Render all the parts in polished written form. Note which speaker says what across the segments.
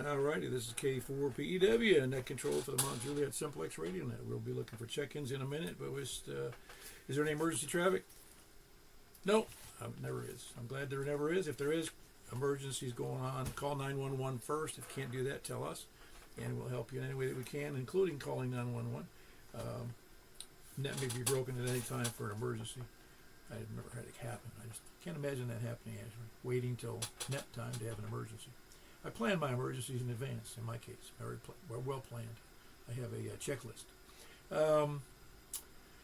Speaker 1: Alrighty, this is K4PEW, net control for the Mount Juliet Simplex Radio Net. We'll be looking for check-ins in a minute, but is there any emergency traffic? No, never is. I'm glad there never is. If there is emergencies going on, call 911 first. If you can't do that, tell us, and we'll help you in any way that we can, including calling 911. Net may be broken at any time for an emergency. I've never had it happen. I just can't imagine that happening, actually, waiting till net time to have an emergency. I plan my emergencies in advance, in my case, very well planned. I have a checklist.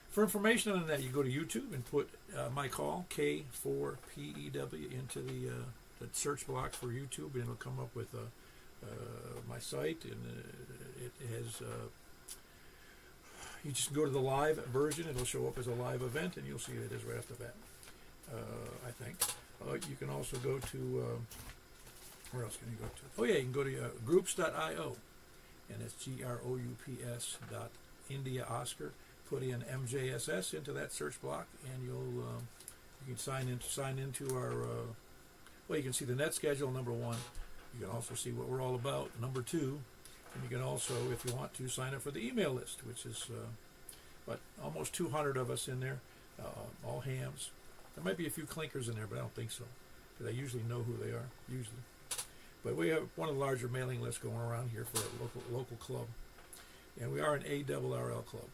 Speaker 1: For information on that, you go to YouTube and put my call, K4PEW, into the search block for YouTube, and it'll come up with my site, and it has... you just go to the live version, it'll show up as a live event, and you'll see it is right off the bat, I think. You can also go to... where else can you go to? Oh yeah, you can go to groups.io, and it's groups.India Oscar. Put in MJSS into that search block, and you can sign into our. Well, you can see the net schedule, number one. You can also see what we're all about, number two, and you can also, if you want to, sign up for the email list, which is almost 200 of us in there, all hams. There might be a few clinkers in there, but I don't think so, because I usually know who they are, usually. But we have one of the larger mailing lists going around here for a local club. And we are an ARRL club.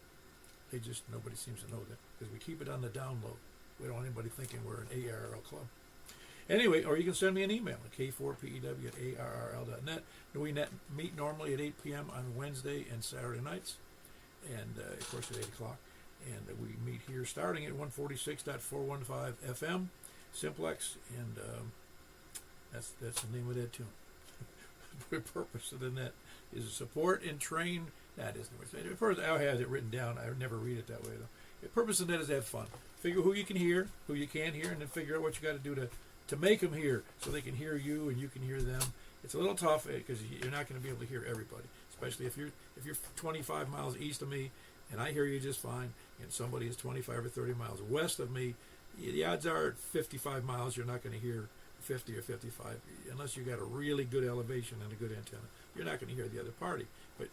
Speaker 1: Nobody seems to know that, because we keep it on the down low. We don't want anybody thinking we're an ARRL club. Anyway, or you can send me an email at k4pew@arrl.net. And we meet normally at 8 p.m. on Wednesday and Saturday nights, and of course at 8 o'clock. And we meet here starting at 146.415 FM, Simplex, and that's the name of that tune. The purpose of the net is to support and train. That isn't what it is. First, I have it written down. I never read it that way, though. The purpose of the net is to have fun. Figure who you can hear, who you can't hear, and then figure out what you got to do to make them hear, so they can hear you and you can hear them. It's a little tough because you're not going to be able to hear everybody, especially if you're 25 miles east of me and I hear you just fine, and somebody is 25 or 30 miles west of me. The odds are at 55 miles you're not going to hear 50 or 55 unless you got a really good elevation and a good antenna. You're not going to hear the other party. But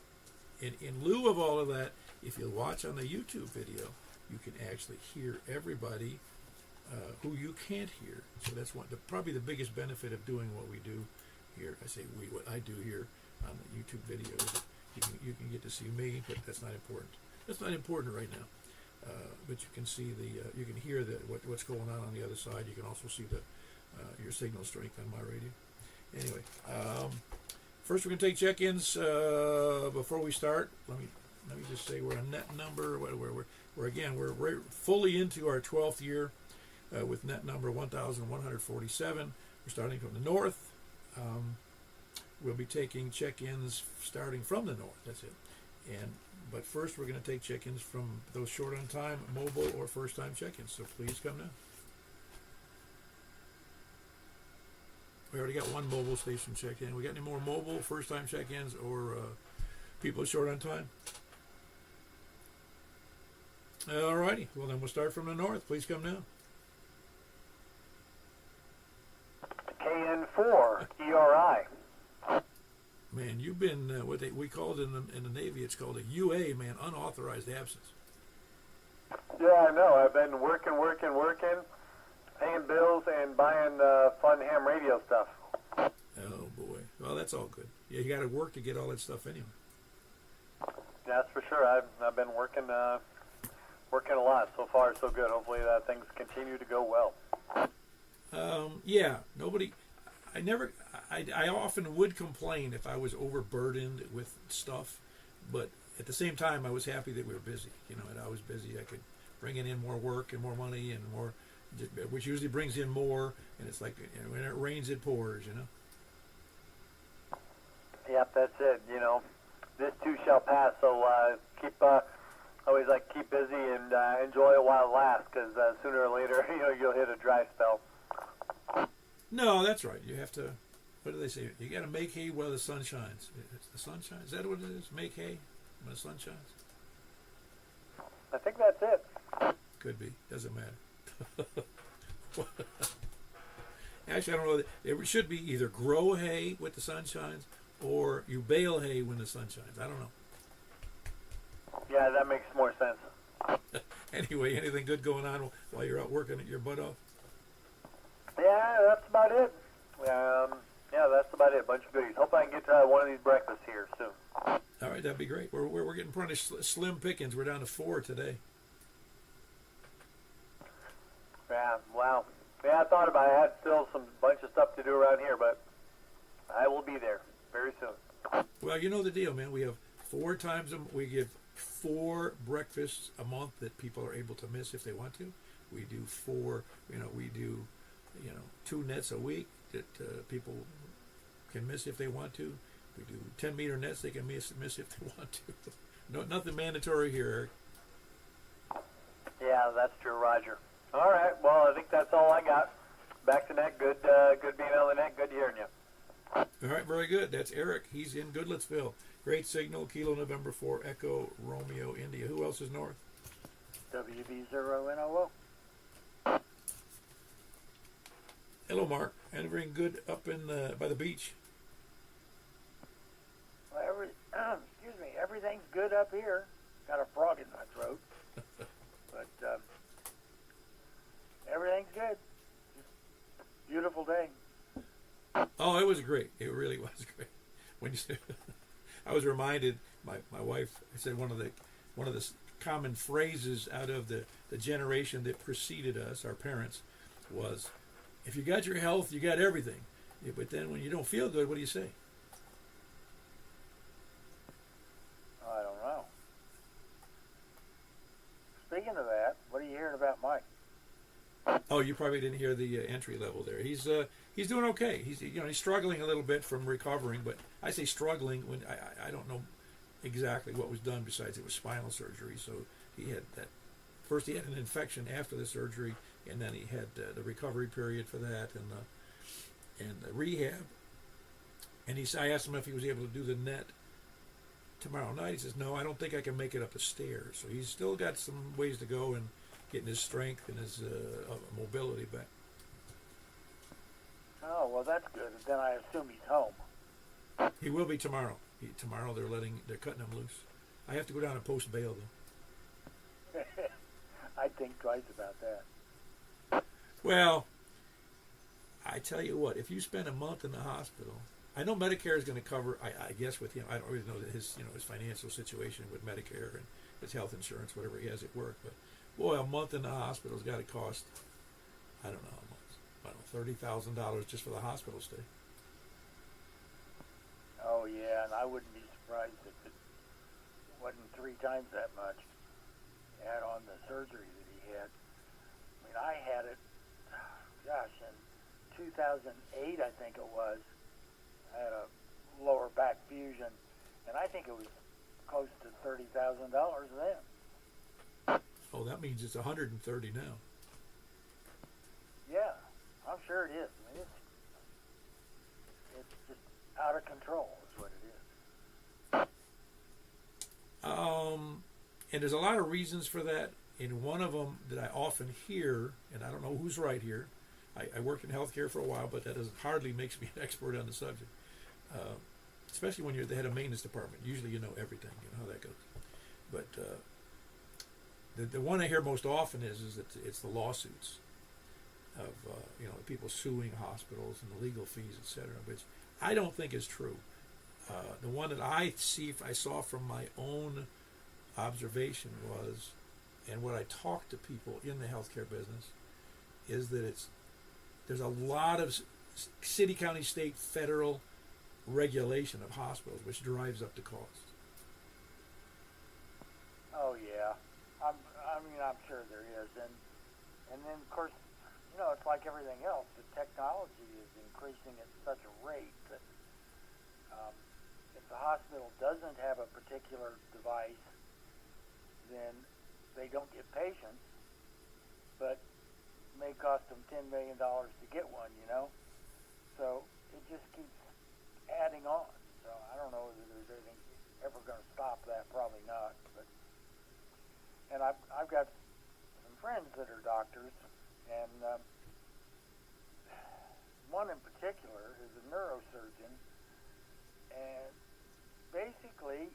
Speaker 1: in lieu of all of that, if you watch on the YouTube video, you can actually hear everybody who you can't hear. So that's probably the biggest benefit of doing what we do here. I say what I do here on the YouTube video is that you can get to see me, but that's not important. That's not important right now. But you can see you can hear what's going on the other side. You can also see your signal strength on my radio. Anyway, first we're going to take check-ins. Before we start, let me just say we're a net number. We're fully into our 12th year with net number 1,147. We're starting from the north. We'll be taking check-ins starting from the north. That's it. But first, we're going to take check-ins from those short on time, mobile, or first-time check-ins. So please come now. We already got one mobile station check-in. We got any more mobile, first-time check-ins, or people short on time? All righty. Well, then we'll start from the north. Please come now.
Speaker 2: KN4 ERI.
Speaker 1: Man, you've been what we called in the Navy. It's called a UA, man, unauthorized absence.
Speaker 2: Yeah, I know. I've been working, paying bills and buying fun ham radio stuff.
Speaker 1: Oh boy. Well, that's all good. Yeah, you got to work to get all that stuff anyway.
Speaker 2: That's for sure. I've been working a lot. So far, so good. Hopefully, things continue to go well.
Speaker 1: Yeah. I often would complain if I was overburdened with stuff, but at the same time, I was happy that we were busy. And I was busy. I could bring in more work and more money and more, which usually brings in more. And it's like when it rains, it pours.
Speaker 2: Yep, that's it. This too shall pass. So keep busy and enjoy it while it lasts, because sooner or later, you'll hit a dry spell.
Speaker 1: No, that's right. You have to. What do they say? You got to make hay while the sun shines. The sun shines. Is that what it is? Make hay when the sun shines.
Speaker 2: I think that's it.
Speaker 1: Could be. Doesn't matter. Actually, I don't know. It should be either grow hay with the sun shines or you bale hay when the sun shines. I don't know.
Speaker 2: Yeah, that makes more sense.
Speaker 1: Anyway, anything good going on while you're out working at your butt off?
Speaker 2: Yeah, that's about it. Yeah, that's about it. A bunch of goodies. Hope I can get to one of these breakfasts here soon.
Speaker 1: All right, that'd be great. We're getting pretty slim pickings. We're down to 4 today.
Speaker 2: Yeah, wow. Yeah, I thought about it. I had still some bunch of stuff to do around here, but I will be there very soon.
Speaker 1: Well, you know the deal, man. We have 4 times we give 4 breakfasts a month that people are able to miss if they want to. We do 4. We do 2 nets a week that people can miss if they want to. We do 10-meter nets they can miss if they want to. No, nothing mandatory here, Eric.
Speaker 2: Yeah, that's true, Roger. All right. Well, I think that's all I got. Back to net. Good being on the net. Good hearing you.
Speaker 1: All right, very good. That's Eric. He's in Goodlettsville. Great signal. Kilo November 4 Echo Romeo India. Who else is north?
Speaker 3: WB0NOO.
Speaker 1: Hello, Mark. Everything good up in by the beach?
Speaker 3: Well, excuse me. Everything's good up here. Got a frog in my throat, but everything's good. Beautiful day.
Speaker 1: Oh, it was great. It really was great. When you said, I was reminded. My wife said one of the common phrases out of the generation that preceded us, our parents, was, "If you got your health, you got everything." Yeah, but then when you don't feel good, what do you say?
Speaker 3: I don't know. Speaking of that, what are you hearing about Mike?
Speaker 1: Oh, you probably didn't hear the entry level there. He's doing okay. He's struggling a little bit from recovering, but I say struggling when I don't know exactly what was done besides it was spinal surgery. So he had that. First he had an infection after the surgery, and then he had the recovery period for that and the rehab. And I asked him if he was able to do the net tomorrow night. He says, "No, I don't think I can make it up the stairs." So he's still got some ways to go in getting his strength and his mobility back.
Speaker 3: Oh, well, that's good. Then I assume he's home.
Speaker 1: He will be tomorrow. Tomorrow they're cutting him loose. I have to go down and post bail though.
Speaker 3: I'd think twice about that.
Speaker 1: Well, I tell you what, if you spend a month in the hospital, I know Medicare is going to cover. I guess with him, I don't really know that his financial situation with Medicare and his health insurance, whatever he has at work. But boy, a month in the hospital has got to cost, I don't know how much. I don't know, $30,000 just for the hospital stay.
Speaker 3: Oh, yeah, and I wouldn't be surprised if it wasn't 3 times that much. Add on the surgery that he had. I mean, I had it, gosh, in 2008, I think it was. I had a lower back fusion, and I think it was close to $30,000 then.
Speaker 1: Oh, that means it's 130 now.
Speaker 3: Yeah, I'm sure it is. I mean, it's just out of control is what it is.
Speaker 1: And there's a lot of reasons for that. And one of them that I often hear, and I don't know who's right here. I worked in healthcare for a while, but that doesn't hardly makes me an expert on the subject. Especially when you're the head of maintenance department. Usually you know everything. You know how that goes. But the one I hear most often is that it's the lawsuits of people suing hospitals and the legal fees, etc. Which I don't think is true. The one that I saw from my own observation was, and what I talk to people in the healthcare business, is that there's a lot of city, county, state, federal regulation of hospitals, which drives up the cost.
Speaker 3: Oh yeah, I'm sure there is, and then of course, it's like everything else. The technology is increasing at such a rate that if the hospital doesn't have a particular device, then they don't get patients, but it may cost them $10 million to get one. So it just keeps adding on. So I don't know whether there's anything ever going to stop that. Probably not. And I've got some friends that are doctors, and one in particular is a neurosurgeon, And basically,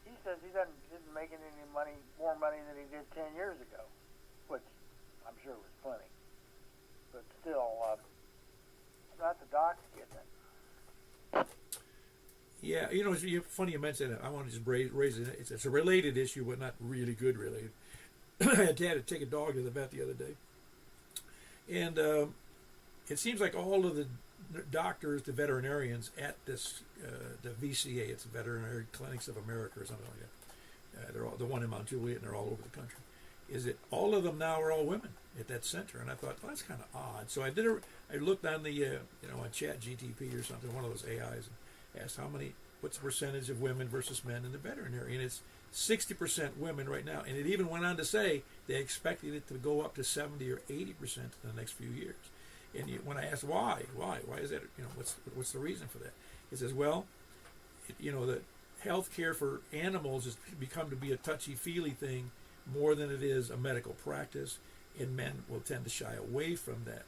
Speaker 3: he says he isn't making any more money than he did 10 years ago, which I'm sure was plenty. But still, it's not the docs getting it.
Speaker 1: Yeah, it's funny you mentioned it. I want to just raise it. It's a related issue, but not really good related. I had to take a dog to the vet the other day. And it seems like all of the doctors, the veterinarians at this, the VCA, it's Veterinary Clinics of America or something like that. They're all the one in Mount Juliet, and they're all over the country. Is that all of them now are all women at that center? And I thought, well, that's kind of odd. So I looked on the, on Chat GTP or something, one of those AIs, and asked what's the percentage of women versus men in the veterinary, and it's 60% women right now. And it even went on to say they expected it to go up to 70 or 80% in the next few years. And when I asked why is that? What's the reason for that? He says, well, the health care for animals has become to be a touchy-feely thing more than it is a medical practice, and men will tend to shy away from that.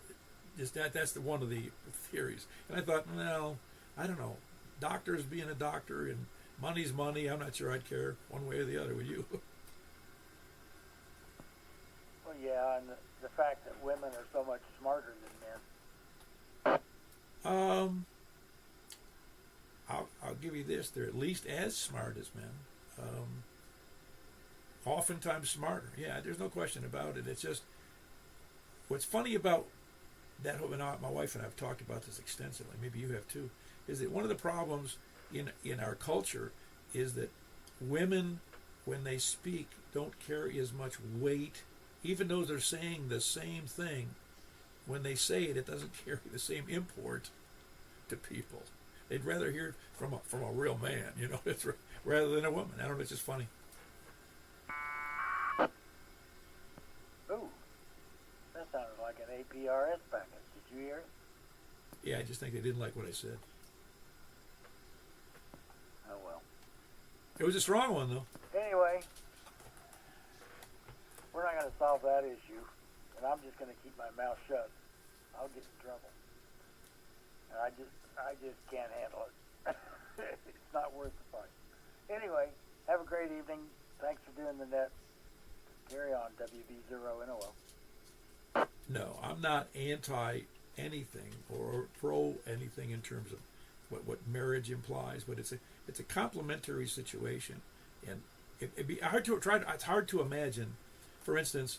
Speaker 1: That's one of the theories. And I thought, well, I don't know. Doctors being a doctor and money's money. I'm not sure I'd care one way or the other. Would you?
Speaker 3: Well, yeah, and the fact that women are so much smarter than men.
Speaker 1: I'll give you this. They're at least as smart as men. Oftentimes smarter. Yeah, there's no question about it. It's just what's funny about that. My wife and I have talked about this extensively. Maybe you have too. Is that one of the problems in our culture is that women, when they speak, don't carry as much weight, even though they're saying the same thing. When they say it, it doesn't carry the same import to people. They'd rather hear from a real man, rather than a woman. I don't know. It's just funny.
Speaker 3: Ooh, that sounded like an APRS package. Did you hear it?
Speaker 1: Yeah, I just think they didn't like what I said.
Speaker 3: Oh, well.
Speaker 1: It was a strong one, though.
Speaker 3: Anyway, we're not going to solve that issue, and I'm just going to keep my mouth shut. I'll get in trouble. And I just can't handle it. It's not worth the fight. Anyway, have a great evening. Thanks for doing the net. Carry on, WB0NOL.
Speaker 1: No, I'm not anti anything or pro anything in terms of what marriage implies, but it's a complementary situation, and it'd be hard to it's hard to imagine, for instance,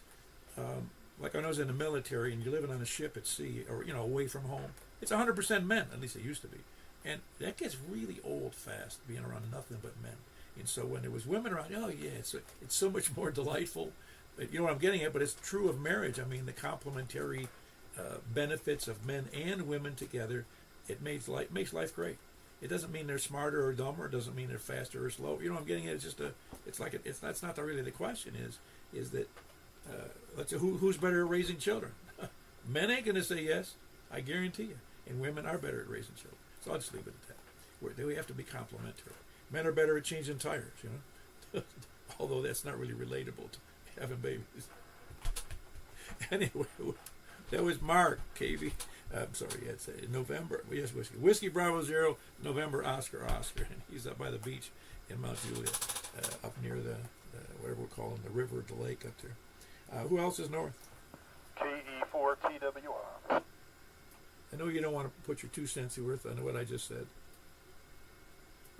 Speaker 1: like when I was in the military and you're living on a ship at sea or away from home, it's 100% men, at least it used to be, and that gets really old fast, being around nothing but men. And so when there was women around, it's so much more delightful. You know what I'm getting at, but it's true of marriage. I mean, the complementary benefits of men and women together, it makes life great. It doesn't mean they're smarter or dumber. It doesn't mean they're faster or slow. You know what I'm getting at? It's just that's not really the question. Is that let's say who's better at raising children? Men ain't gonna say yes, I guarantee you, and women are better at raising children. So I'll just leave it at that. We have to be complementary. Men are better at changing tires, although that's not really relatable to having babies. Anyway, that was Mark KB. I'm sorry, it's November. Yes, Whiskey Bravo 0, November Oscar, and he's up by the beach in Mount Juliet, up near the whatever we're calling the river, the lake up there. Who else is north?
Speaker 4: KE4TWR.
Speaker 1: I know you don't want to put your 2 cents worth on what I just said.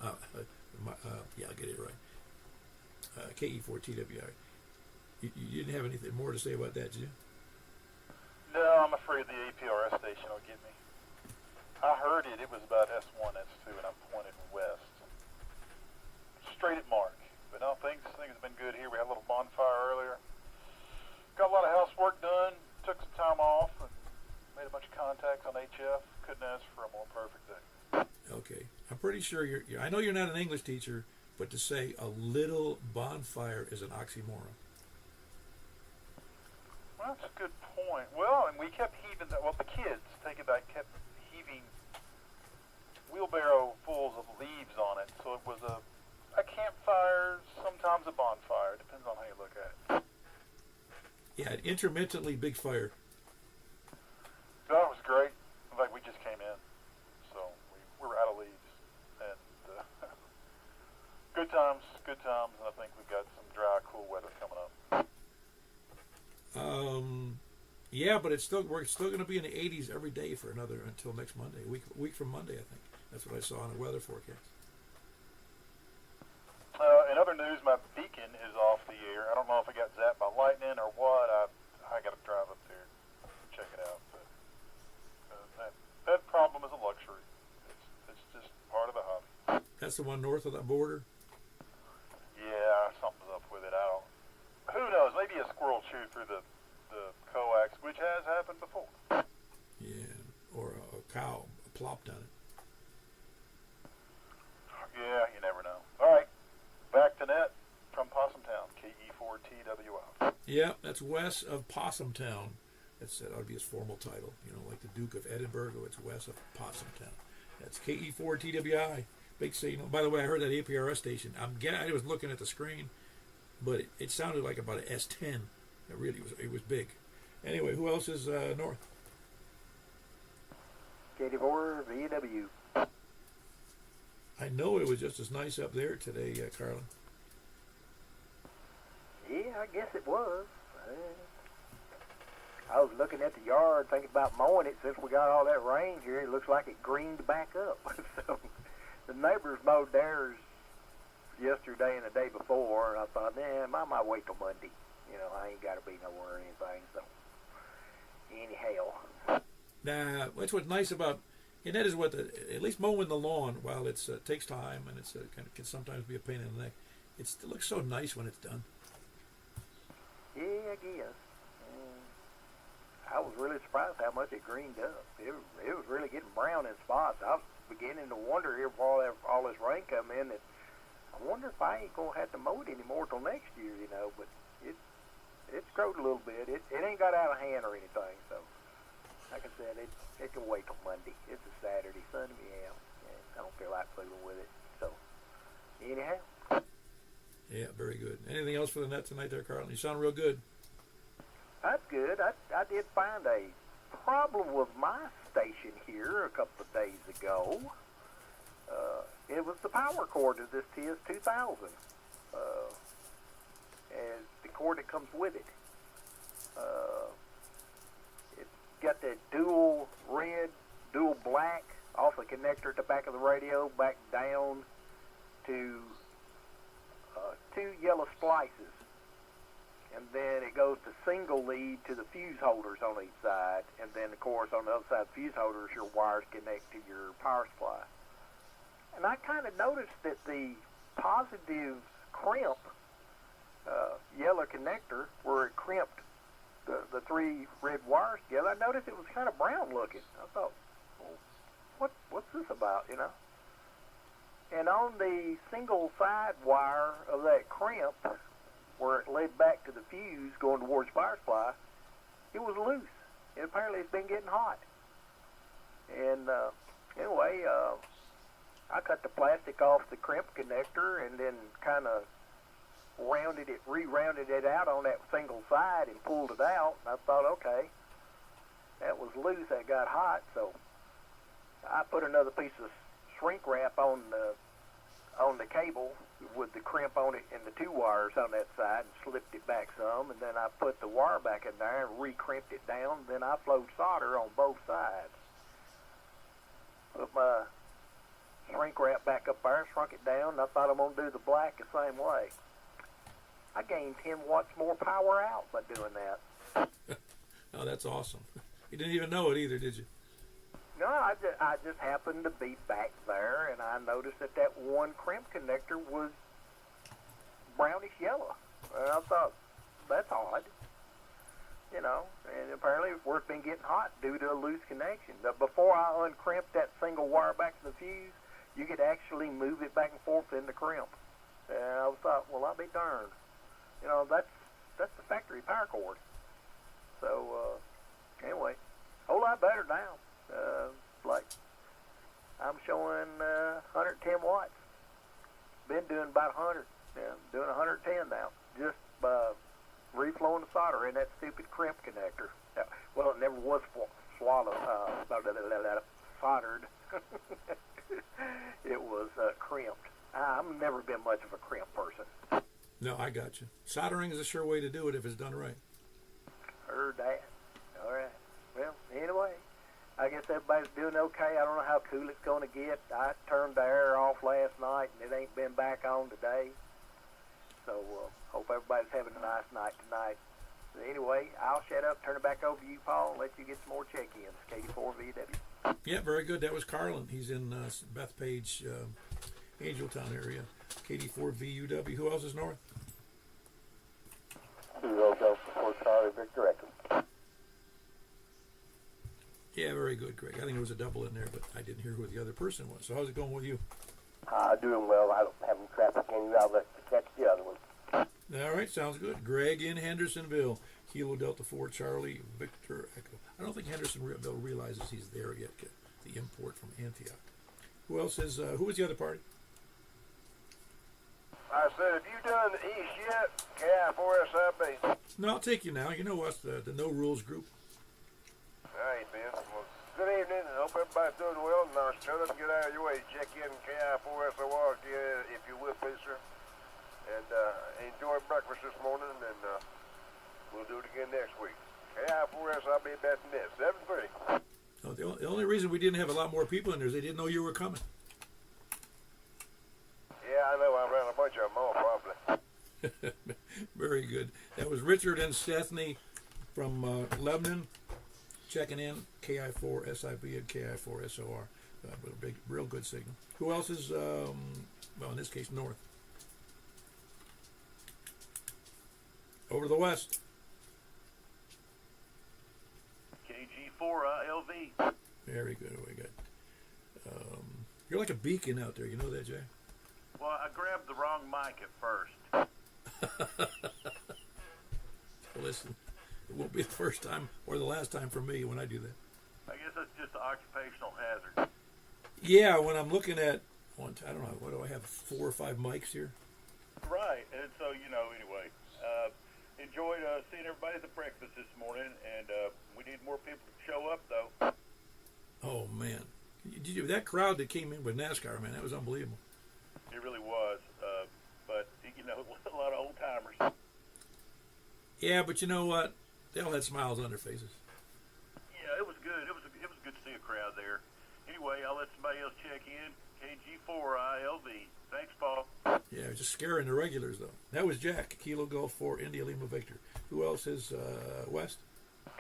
Speaker 1: Yeah, I'll get it right. KE4TWR. You didn't have anything more to say about that, did you?
Speaker 4: No, I'm afraid the APRS station will get me. I heard it was about S1, S2, and I'm pointed west. Straight at Mark. But no, things have been good here. We had a little bonfire earlier. Got a lot of housework done. Took some time off and made a bunch of contacts on HF. Couldn't ask for a more perfect day.
Speaker 1: Okay. I'm pretty sure I know you're not an English teacher, but to say a little bonfire is an oxymoron.
Speaker 4: Well, that's a good point. Well, and we kept heaving the kids, take it back, kept heaving wheelbarrow fulls of leaves on it. So it was a campfire, sometimes a bonfire. Depends on how you look at it.
Speaker 1: Yeah, an intermittently big fire.
Speaker 4: That was great. In fact, we just came in, so we were out of leaves. good times, and I think we've got some dry, cool weather coming up.
Speaker 1: Yeah, but we're still going to be in the 80s every day for until next Monday, week from Monday, I think. That's what I saw on the weather forecast.
Speaker 4: In other news, my beacon is off the air. I don't know if it got zapped by lightning or what. I got to drive up there and check it out. But that problem is a luxury. It's just part of the hobby.
Speaker 1: That's the one north of that border?
Speaker 4: Yeah, something's up with it. Who knows? Maybe a squirrel chewed through the coax, which has happened before.
Speaker 1: Yeah, or a cow plopped on it.
Speaker 4: Yeah, you never know. All right, back to net from Possumtown, KE4TWI.
Speaker 1: Yeah, that's west of Possumtown. That ought to be his formal title. Like the Duke of Edinburgh. It's west of Possumtown. That's KE4TWI. Big signal. By the way, I heard that APRS station. I was looking at the screen, but it sounded like about an S10. It really was. It was big. Anyway, who else is north?
Speaker 3: KD4 VW.
Speaker 1: I know it was just as nice up there today, Carlin.
Speaker 3: Yeah, I guess it was. I was looking at the yard thinking about mowing it since we got all that rain here. It looks like it greened back up. So the neighbors mowed theirs yesterday and the day before, and I thought, I might wait till Monday. I ain't got to be nowhere or anything. So anyhow.
Speaker 1: Nah, that's what's nice about, and that is at least mowing the lawn, while it takes time and it's can sometimes be a pain in the neck, it still looks so nice when it's done.
Speaker 3: Yeah, I guess. I was really surprised how much it greened up. It was really getting brown in spots. I was beginning to wonder here before all this rain come in that I wonder if I ain't going to have to mow it anymore till next year, but it's growed a little bit. It ain't got out of hand or anything, so like I said, it can wait till Monday. It's a Saturday, sunny out, and I don't feel like fooling with it. So anyhow.
Speaker 1: Yeah, very good. Anything else for the net tonight there, Carlin? You sound real good.
Speaker 3: That's good. I did find a problem with my station here a couple of days ago. It was the power cord to this TS2000. And the cord that comes with it. It's got that dual red, dual black off the connector at the back of the radio, back down to 2 yellow splices. And then it goes to single lead to the fuse holders on each side. And then, of course, on the other side of the fuse holders, your wires connect to your power supply. And I kind of noticed that the positive crimp, yellow connector, where it crimped the 3 red wires together, I noticed it was kind of brown looking. I thought, well, what's this about, And on the single side wire of that crimp, where it led back to the fuse going towards power supply, it was loose. And apparently it's been getting hot. And anyway, I cut the plastic off the crimp connector and then kind of re-rounded it out on that single side and pulled it out. And I thought, okay, that was loose, that got hot. So I put another piece of shrink wrap on the cable with the crimp on it and the 2 wires on that side and slipped it back some, and then I put the wire back in there and re-crimped it down. Then I flowed solder on both sides. Put my shrink wrap back up there, shrunk it down, and I thought I'm going to do the black the same way. I gained 10 watts more power out by doing that.
Speaker 1: Oh, that's awesome. You didn't even know it either, did you?
Speaker 3: No, I just happened to be back there, and I noticed that one crimp connector was brownish yellow. And I thought, that's odd. And apparently it's been getting hot due to a loose connection. But before I uncrimped that single wire back to the fuse, you could actually move it back and forth in the crimp. And I thought, well, I'll be darned. That's the factory power cord. So, anyway, a whole lot better now. Like, I'm showing 110 watts. Been doing about 100. Yeah, doing 110 now. Just by reflowing the solder in that stupid crimp connector. Well, it never was soldered. It was crimped. I've never been much of a crimp
Speaker 1: No, I got you. Soldering is a sure way to do it if it's done right.
Speaker 3: Heard that. All right. Well, anyway, I guess everybody's doing okay. I don't know how cool it's going to get. I turned the air off last night, and it ain't been back on today. So hope everybody's having a nice night tonight. So anyway, I'll shut up, turn it back over to you, Paul, and let you get some more check-ins. KD4VW.
Speaker 1: Yeah, very good. That was Carlin. He's in Bethpage, Angeltown area. KD4VUW. Who else is north?
Speaker 2: Sorry, Victor Echo.
Speaker 1: Yeah, very good, Greg. I think there was a double in there, but I didn't hear who the other person was. So how's it going with you?
Speaker 2: Doing well. I don't have any traffic in. I'll let you catch the other one.
Speaker 1: All right, sounds good. Greg in Hendersonville. Kilo Delta 4 Charlie Victor Echo. I don't think Hendersonville realizes he's there yet. The import from Antioch. Who else is? Who was the other party?
Speaker 5: I said, have you done the East yet? KI4SIB.
Speaker 1: No, I'll take you now. You know us, the No Rules group.
Speaker 5: I ain't been. Well, good evening, and hope everybody's doing well. Now, shut up and get out of your way. Check in KI4SOR if you will, please, sir. And enjoy breakfast this morning, and we'll do it again next week. KI4SIB back in this. 7:30.
Speaker 1: Oh, the only reason we didn't have a lot more people in there is they didn't know you were coming.
Speaker 5: Yeah, I know. I ran a bunch of them off, probably.
Speaker 1: Very good. That was Richard and Stephanie from Lebanon checking in. KI4SIB and KI4SOR. But a big, real good signal. Who else is, well, in this case, north? Over to the west.
Speaker 4: KG4LV.
Speaker 1: Very good. We got. You're like a beacon out there. You know that, Jay?
Speaker 4: Well, I grabbed the wrong mic at first.
Speaker 1: Listen, it won't be the first time or the last time for me when I do that.
Speaker 4: I guess that's just an occupational hazard.
Speaker 1: Yeah, when I'm looking at, I don't know, what do I have, 4 or 5 mics here?
Speaker 4: Right, and so, anyway, enjoyed seeing everybody at the breakfast this morning, and we need more people to show up, though.
Speaker 1: Oh, man. That crowd that came in with NASCAR, man, that was unbelievable.
Speaker 4: It really was, but, a lot of old-timers.
Speaker 1: Yeah, but you know what? They all had smiles on their faces.
Speaker 4: Yeah, it was good. It was good to see a crowd there. Anyway, I'll let somebody else check in. KG4ILV. Thanks, Paul.
Speaker 1: Yeah, just scaring the regulars, though. That was Jack, Kilo Golf 4, India Lima Victor. Who else is west?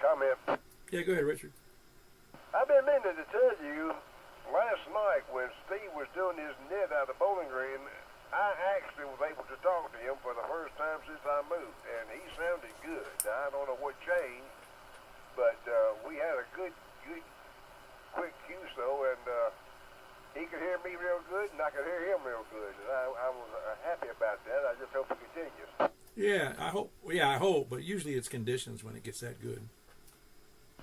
Speaker 5: Comment.
Speaker 1: Yeah, go ahead, Richard.
Speaker 5: I've been meaning to tell you, last night when Steve was doing his net out of the bowling green, I actually was able to talk to him for the first time since I moved, and he sounded good. Now, I don't know what changed, but we had a good, quick QSO, and he could hear me real good, and I could hear him real good, and I was happy about that. I just hope it continues.
Speaker 1: Yeah, I hope. Yeah, I hope. But usually it's conditions when it gets that good.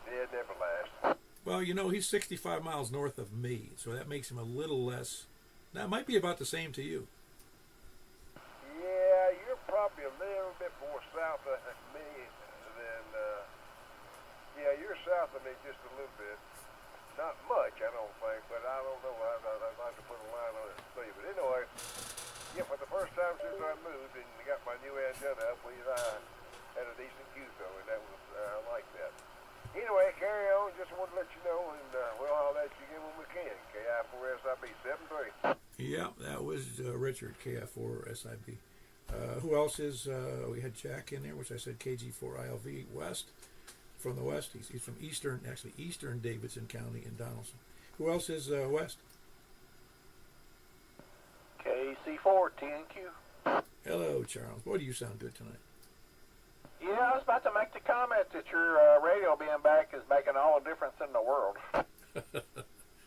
Speaker 5: Yeah, it never lasts.
Speaker 1: Well, he's 65 miles north of me, so that makes him a little less. That might be about the same to you.
Speaker 5: Yeah, you're probably a little bit more south of me than. Yeah, you're south of me just a little bit. Not much, I don't think, but I don't know. I'd like to put a line on it and see. But anyway, yeah, for the first time since I moved and got my new antenna up, we had a decent QSO, and that was I like that. Anyway, carry on. Just want to let you know, and we'll holler at you again when we can. KI4SIB 7-3.
Speaker 1: Yeah, that was Richard, KI4SIB. Who else is? We had Jack in there, which I said KG4ILV West. From the west, he's from eastern Davidson County in Donaldson. Who else is west?
Speaker 3: KC4 TNQ.
Speaker 1: Hello, Charles. Boy, do you sound good tonight.
Speaker 3: Yeah, I was about to make the comment that your radio being back is making all the difference in the world.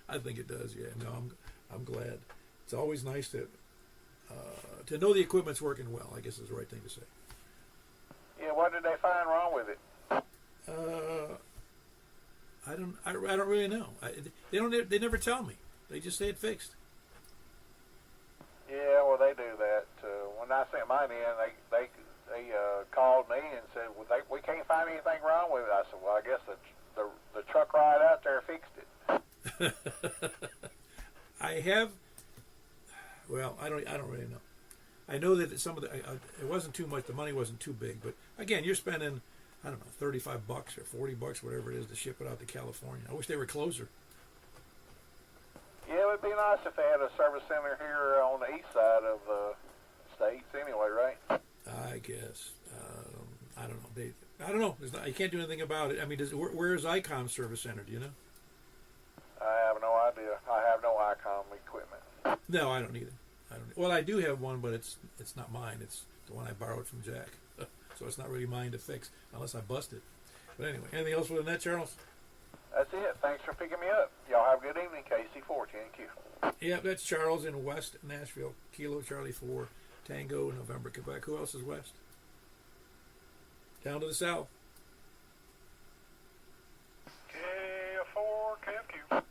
Speaker 1: I think it does. Yeah. No, I'm glad. It's always nice to know the equipment's working well. I guess is the right thing to say.
Speaker 3: Yeah, what did they find wrong with it?
Speaker 1: I don't really know. They never tell me. They just say it fixed.
Speaker 3: Yeah, well, they do that. When I sent mine in, they called me and said, well, we can't find anything wrong with it. I said, well, I guess the truck ride out there fixed it.
Speaker 1: I have. Well, I don't really know. I know that some of the it wasn't too much. The money wasn't too big, but again, you're spending, I don't know, $35 or $40, whatever it is, to ship it out to California. I wish they were closer.
Speaker 4: Yeah, it would be nice if they had a service center here on the east side of the states anyway, right?
Speaker 1: I guess. I don't know. I don't know. You can't do anything about it. I mean, where is ICOM Service Center? Do you know?
Speaker 4: I have no idea. I have no ICOM equipment.
Speaker 1: No, I don't either. Well, I do have one, but it's not mine. It's the one I borrowed from Jack. So it's not really mine to fix unless I bust it. But anyway, anything else with the net, Charles?
Speaker 4: That's it. Thanks for picking me up. Y'all have a good evening, KC4. Thank you.
Speaker 1: Yeah, that's Charles in West Nashville. Kilo Charlie 4, Tango, November, Quebec. Who else is west? Down to the south.
Speaker 4: K4, KFQ.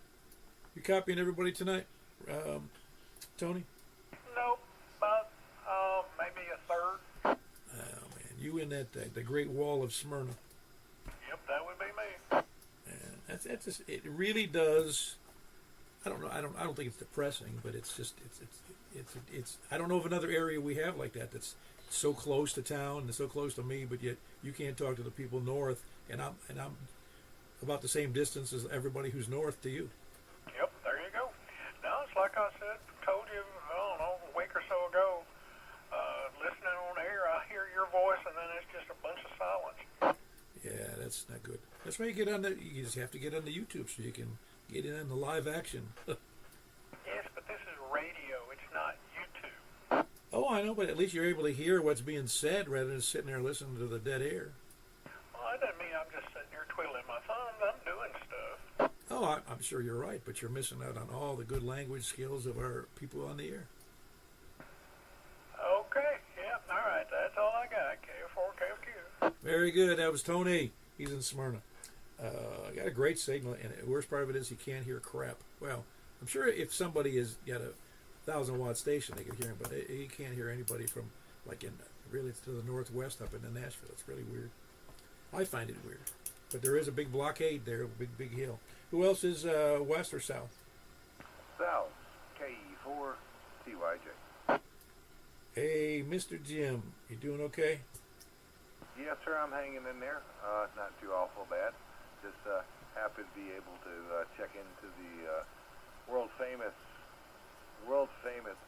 Speaker 1: You copying everybody tonight, Tony?
Speaker 4: Nope, but maybe a third.
Speaker 1: Oh man, you in that the Great Wall of Smyrna.
Speaker 4: Yep, that would be me.
Speaker 1: And that's just, it really does. I don't know. I don't think it's depressing, but it's just it's. I don't know of another area we have like that that's so close to town and so close to me, but yet you can't talk to the people north, and I'm about the same distance as everybody who's north to you.
Speaker 4: Yep, there you go. Now it's like I said, told you, I don't know, a week or so ago. Listening on air, I hear your voice, and then it's just a bunch of silence.
Speaker 1: Yeah, that's not good. That's why you get on the. You just have to get on the YouTube so you can get in on the live action.
Speaker 4: Yes, but this is radio. It's not YouTube.
Speaker 1: Oh, I know, but at least you're able to hear what's being said rather than sitting there listening to the dead air.
Speaker 4: Well, that doesn't mean I'm just sitting here twiddling my thumbs. I'm doing stuff.
Speaker 1: Oh, I'm sure you're right, but you're missing out on all the good language skills of our people on the air.
Speaker 4: Okay, yeah, all right. That's all I got. K4, KFQ.
Speaker 1: Very good. That was Tony. He's in Smyrna. I got a great signal, and the worst part of it is he can't hear crap. Well, I'm sure if somebody has got a 1,000-watt station, they can hear him, but he can't hear anybody from, like, really to the northwest up into Nashville. It's really weird. I find it weird. But there is a big blockade there, a big hill. Who else is west or south?
Speaker 5: South, KE4, TYJ.
Speaker 1: Hey, Mr. Jim, you doing okay?
Speaker 5: Yes, sir, I'm hanging in there. Not too awful bad. Just happy to be able to check into the world famous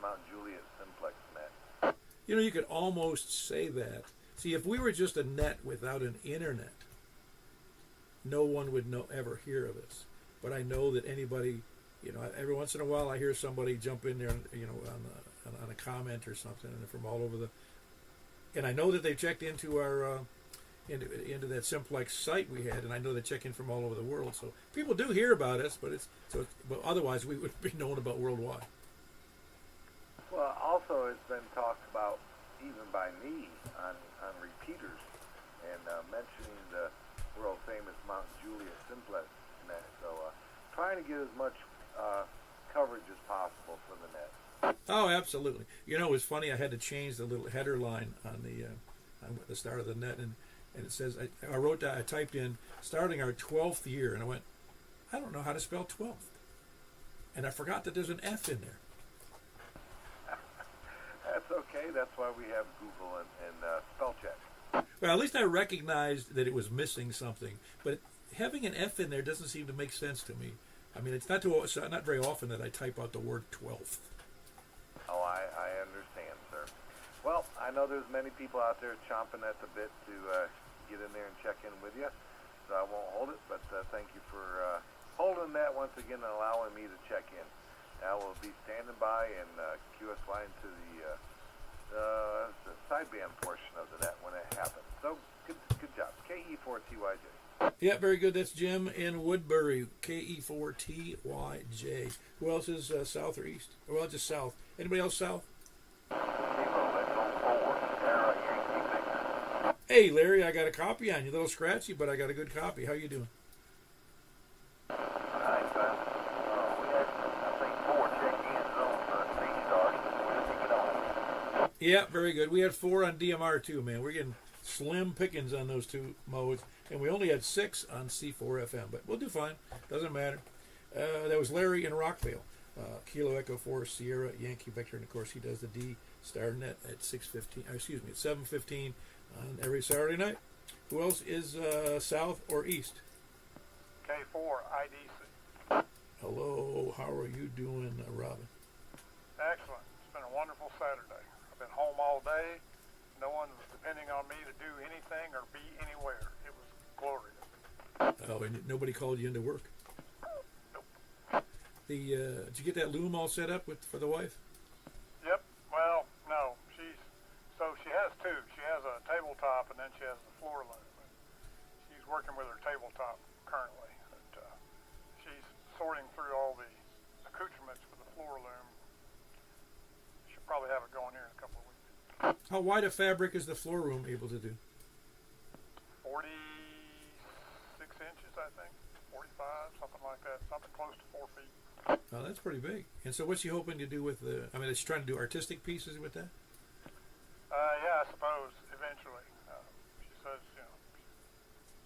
Speaker 5: Mount Juliet Simplex net.
Speaker 1: You know, you could almost say that. See, if we were just a net without an internet, no one would ever hear of us. But I know that anybody, you know, every once in a while I hear somebody jump in there, you know, on a comment or something, and from all over the. And I know that they checked into our into that Simplex site we had, and I know they check in from all over the world. So people do hear about us, but but otherwise we would be known about worldwide.
Speaker 5: Well, also it's been talked about even by me on repeaters and mentioning the world famous Mount Juliet Simplex net. So trying to get as much coverage as possible for the net.
Speaker 1: Oh, absolutely. You know, it's funny. I had to change the little header line on the start of the net, and it says I wrote down, I typed in starting our 12th year, and I went, I don't know how to spell 12th, and I forgot that there's an F in there.
Speaker 5: That's okay. That's why we have Google and spell check.
Speaker 1: Well, at least I recognized that it was missing something, but having an F in there doesn't seem to make sense to me. I mean, it's not very often that I type out the word 12th.
Speaker 5: Oh, I understand, sir. Well, I know there's many people out there chomping at the bit to get in there and check in with you, so I won't hold it, but thank you for holding that once again and allowing me to check in. I will be standing by and QSY into the sideband portion of the net when it happens. So, good job. KE4TYJ.
Speaker 1: Yeah, very good. That's Jim in Woodbury, KE4TYJ. Who else is south or east? Well, just south. Anybody else south? Hey, Larry, I got a copy on you. A little scratchy, but I got a good copy. How you doing?
Speaker 4: We had, I think, 4 check-ins on C-Star, so we'll take it on.
Speaker 1: Yeah, very good. We had 4 on DMR too, man. We're getting slim pickings on those 2 modes, and we only had 6 on C4 FM, but we'll do fine. Doesn't matter. That was Larry in Rockville. Kilo Echo 4 Sierra Yankee Vector, and of course he does the D Star Net at 7:15 on every Saturday night. Who else is south or east?
Speaker 6: K4 IDC.
Speaker 1: Hello, how are you doing, Robin?
Speaker 6: Excellent. It's been a wonderful Saturday. I've been home all day. No one was depending on me to do anything or be anywhere. It was glorious.
Speaker 1: Oh, and nobody called you into work.
Speaker 6: Nope.
Speaker 1: Did you get that loom all set up for the wife?
Speaker 6: Yep. Well, no. She has two. She has a tabletop and then she has the floor loom. She's working with her tabletop currently. And, she's sorting through all the accoutrements for the floor loom. She'll probably have it going here in a couple of weeks.
Speaker 1: How wide a fabric is the floor room able to do?
Speaker 6: 46 inches, I think. 45, something like that. Something close to 4 feet.
Speaker 1: Oh, that's pretty big. And so what's she hoping to do with the... I mean, is she trying to do artistic pieces with that?
Speaker 6: Yeah, I suppose, eventually. She says,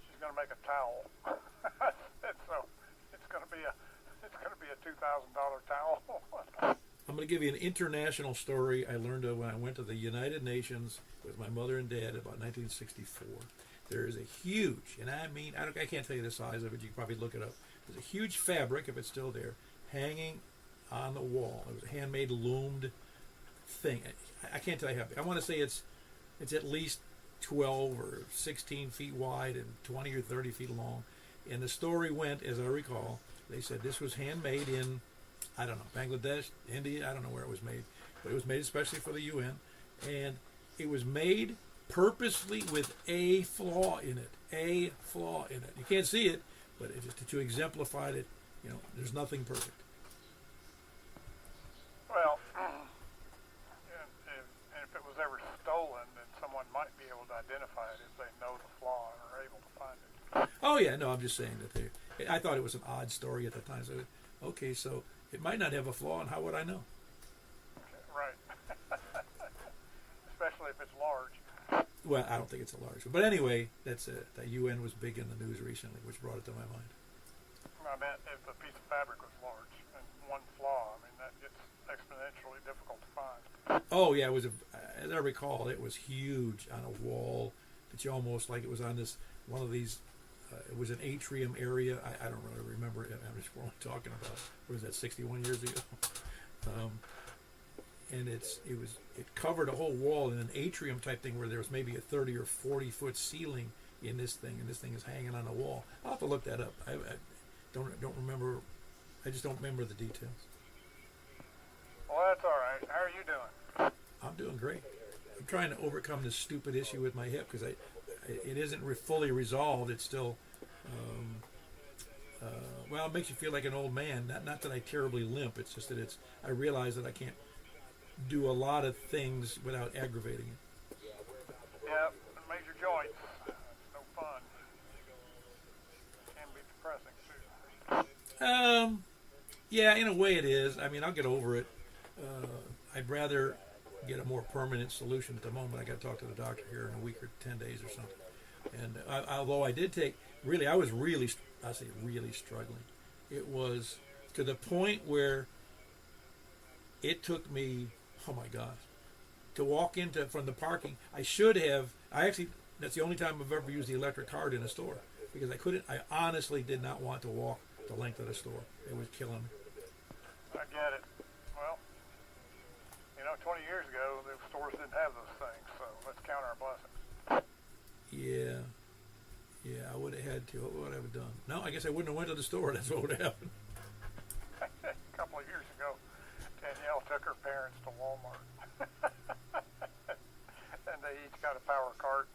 Speaker 6: she's going to make a towel. And so it's going to be a $2,000 towel.
Speaker 1: I'm going to give you an international story I learned of when I went to the United Nations with my mother and dad about 1964. There is a huge, and I mean, I can't tell you the size of it. You can probably look it up. There's a huge fabric, if it's still there, hanging on the wall. It was a handmade loomed thing. I can't tell you how big. I want to say it's at least 12 or 16 feet wide and 20 or 30 feet long. And the story went, as I recall, they said this was handmade in, I don't know, Bangladesh, India, I don't know where it was made, but it was made especially for the UN, and it was made purposely with a flaw in it. You can't see it, but it just to exemplify it, there's nothing perfect.
Speaker 6: Well, and if it was ever stolen, then someone might be able to identify it if they know the flaw and are able to find it.
Speaker 1: Oh yeah, no, I'm just saying that I thought it was an odd story at the time. So, okay, so it might not have a flaw, and how would I know?
Speaker 6: Right. Especially if it's large.
Speaker 1: Well, I don't think it's a large one. But anyway, that UN was big in the news recently, which brought it to my mind.
Speaker 6: I meant if the piece of fabric was large and one flaw, that gets exponentially difficult to find.
Speaker 1: Oh yeah, it was as I recall, it was huge on a wall that you almost like it was on this one of these. It was an atrium area. I don't really remember it. I'm just talking about. What was that? 61 years ago. And it covered a whole wall in an atrium type thing where there was maybe a 30 or 40 foot ceiling in this thing, and this thing is hanging on a wall. I'll have to look that up. I don't remember. I just don't remember the details.
Speaker 6: Well, that's all right. How are you doing?
Speaker 1: I'm doing great. I'm trying to overcome this stupid issue with my hip because it isn't fully resolved. It's still, it makes you feel like an old man. Not that I terribly limp. It's just that I realize that I can't do a lot of things without aggravating it.
Speaker 6: Yeah, major joints. It's no fun. It can be depressing too.
Speaker 1: Yeah, in a way it is. I mean, I'll get over it. I'd rather get a more permanent solution at the moment. I got to talk to the doctor here in a week or 10 days or something. And although I did I was really struggling. It was to the point where it took me, oh my gosh, to walk from the parking. That's the only time I've ever used the electric card in a store because I honestly did not want to walk the length of the store. It was killing me.
Speaker 6: I get it. Well, 20 years ago, the stores didn't have those things, so let's count our blessings.
Speaker 1: Yeah, I would have had to. What would I have done? No, I guess I wouldn't have went to the store. That's what would have happened.
Speaker 6: A couple of years ago, Danielle took her parents to Walmart, and they each got a power cart.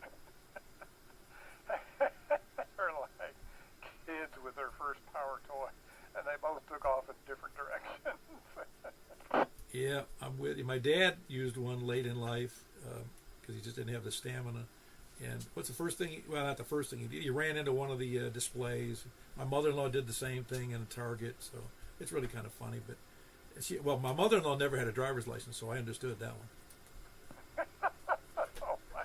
Speaker 6: They're like kids with their first power toy, and they both took off in different directions.
Speaker 1: Yeah, I'm with you. My dad used one late in life because he just didn't have the stamina. And what's the first thing? Not the first thing he did. He ran into one of the displays. My mother-in-law did the same thing in a Target, so it's really kind of funny. But my mother-in-law never had a driver's license, so I understood that one.
Speaker 6: Oh my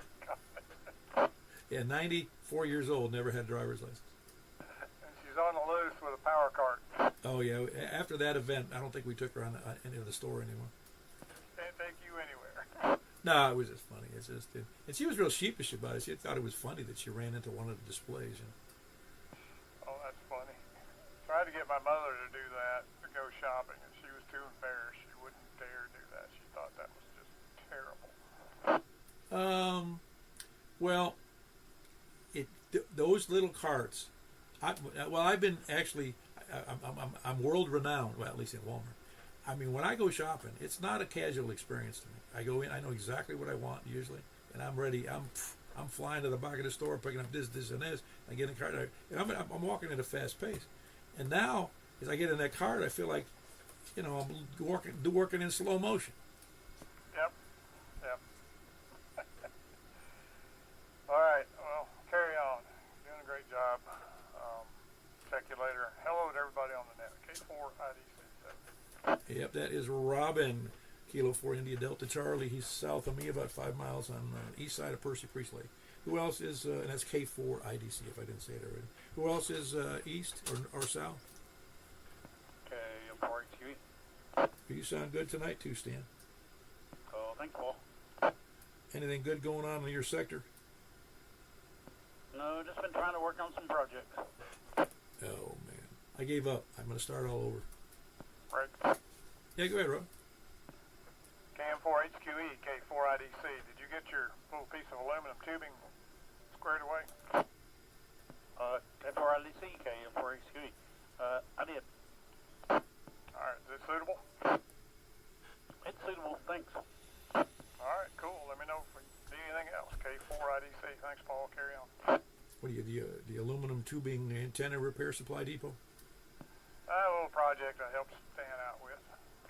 Speaker 6: God!
Speaker 1: Yeah, 94 years old, never had a driver's license.
Speaker 6: And she's on the loose with a power cart.
Speaker 1: Oh yeah. After that event, I don't think we took her on into the store anymore.
Speaker 6: Can't take you anywhere.
Speaker 1: No, it was just funny. It's just, and she was real sheepish about it. She thought it was funny that she ran into one of the displays. You know?
Speaker 6: Oh, that's funny. Tried to get my mother to do that, to go shopping, and she was too embarrassed. She wouldn't dare do that. She thought that was just terrible.
Speaker 1: Well, those little carts. I've been actually. I'm world renowned. Well, at least in Walmart. I mean, when I go shopping, it's not a casual experience to me. I go in, I know exactly what I want usually, and I'm ready. I'm flying to the back of the store, picking up this, and this. I get in the cart, and I'm walking at a fast pace. And now, as I get in that cart, I feel like, I'm working in slow motion.
Speaker 6: Yep. All right. Well, carry on. Doing a great job. Check you later. Hello to everybody on the net. K4IDC7.
Speaker 1: Yep, that is Robin, Kilo 4 India Delta Charlie. He's south of me, about 5 miles on the east side of Percy Priest Lake. Who else is, and that's K4 IDC, if I didn't say it already. Who else is east or south?
Speaker 7: K4HQE.
Speaker 1: You sound good tonight too, Stan.
Speaker 7: Oh, thank you.
Speaker 1: Anything good going on in your sector?
Speaker 7: No, just been trying to work on some projects.
Speaker 1: Oh, man. I gave up. I'm going to start all over.
Speaker 6: Right.
Speaker 1: Yeah, go ahead, Rob.
Speaker 6: KM4HQE, K4IDC. Did you get your little piece of aluminum tubing squared away?
Speaker 7: K4IDC, KM4HQE. I did.
Speaker 6: All right. Is it suitable?
Speaker 7: It's suitable, thanks.
Speaker 6: All right, cool. Let me know if we need anything else. K4IDC. Thanks, Paul. Carry on.
Speaker 1: What are you, the aluminum tubing antenna repair supply depot?
Speaker 6: A little project I helped Stan out with.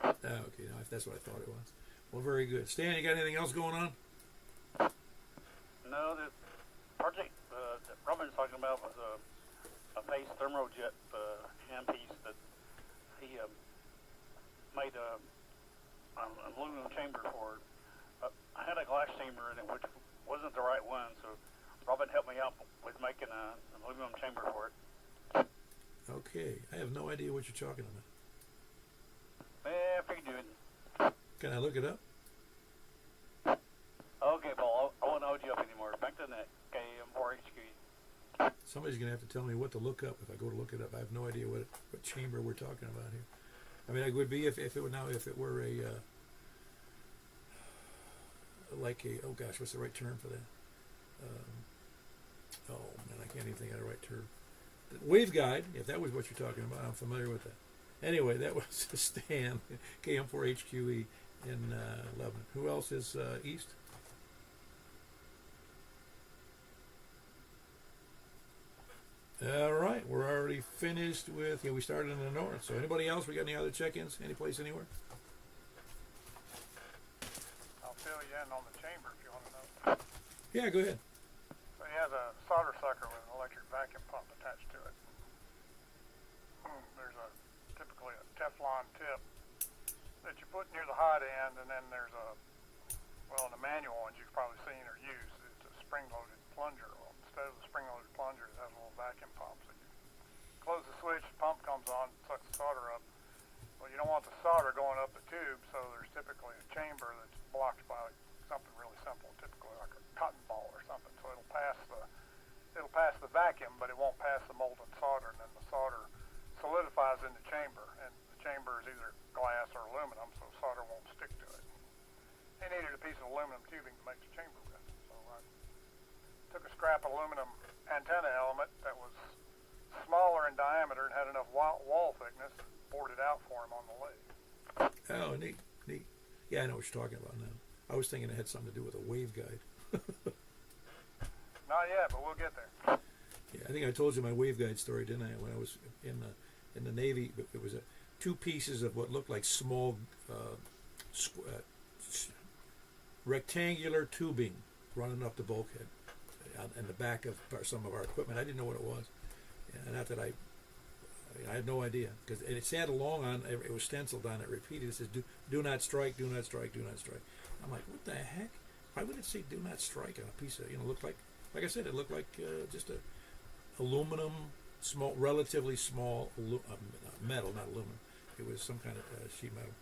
Speaker 1: Okay, now if that's what I thought it was. Well, very good. Stan, you got anything else going on?
Speaker 7: No, the project that Robin's talking about was a base thermojet handpiece that he made an aluminum chamber for. I had a glass chamber in it, which wasn't the right one, so Robin helped me out with making an aluminum chamber for it.
Speaker 1: Okay, I have no idea what you're talking about.
Speaker 7: Yeah, I figured you would.
Speaker 1: Can I look it up?
Speaker 7: Okay, Paul, I won't hold you up anymore. Back to the net. KM4HQE.
Speaker 1: Somebody's going to have to tell me what to look up if I go to look it up. I have no idea what chamber we're talking about here. I mean, it would be if it were a oh gosh, what's the right term for that? Oh man, I can't even think of the right term. The waveguide, if that was what you're talking about, I'm familiar with that. Anyway, that was Stan, KM4HQE in Lebanon. Who else is east? All right, we're already finished with, we started in the north. So anybody else? We got any other check-ins? Any place anywhere?
Speaker 6: I'll fill you in on the chamber if you want to know.
Speaker 1: Yeah, go ahead.
Speaker 6: So he has a solder sucker with an electric vacuum pump attached to it. There's typically a Teflon tip that you put near the hot end, and then there's in the manual ones you've probably seen or used, it's a spring-loaded plunger. Well, instead of the spring-loaded plunger, it has a little vacuum pump. So you close the switch, the pump comes on, sucks the solder up. Well, you don't want the solder going up the tube, so there's typically a chamber that's blocked by something really simple, typically like a cotton ball or something. So it'll pass the vacuum, but it won't pass the molten solder, and then the solder solidifies in the chamber, and the chamber is either glass or aluminum, so solder won't stick to it. He needed a piece of aluminum tubing to make the chamber with, so I took a scrap aluminum antenna element that was smaller in diameter and had enough wall thickness, bored it out for him on the leg.
Speaker 1: Oh, neat. Yeah, I know what you're talking about now. I was thinking it had something to do with a waveguide.
Speaker 6: Not yet, but we'll get there.
Speaker 1: Yeah, I think I told you my waveguide story, didn't I? When I was in the Navy, it was two pieces of what looked like small rectangular tubing running up the bulkhead in the back of some of our equipment. I didn't know what it was. Not that I had no idea, because it said along on it was stenciled on it, repeated. It says do not strike, do not strike, do not strike. I'm like, what the heck? Why would it say do not strike on a piece of, looked like I said, it looked like just a aluminum small, relatively small metal, not aluminum. It was some kind of sheet metal,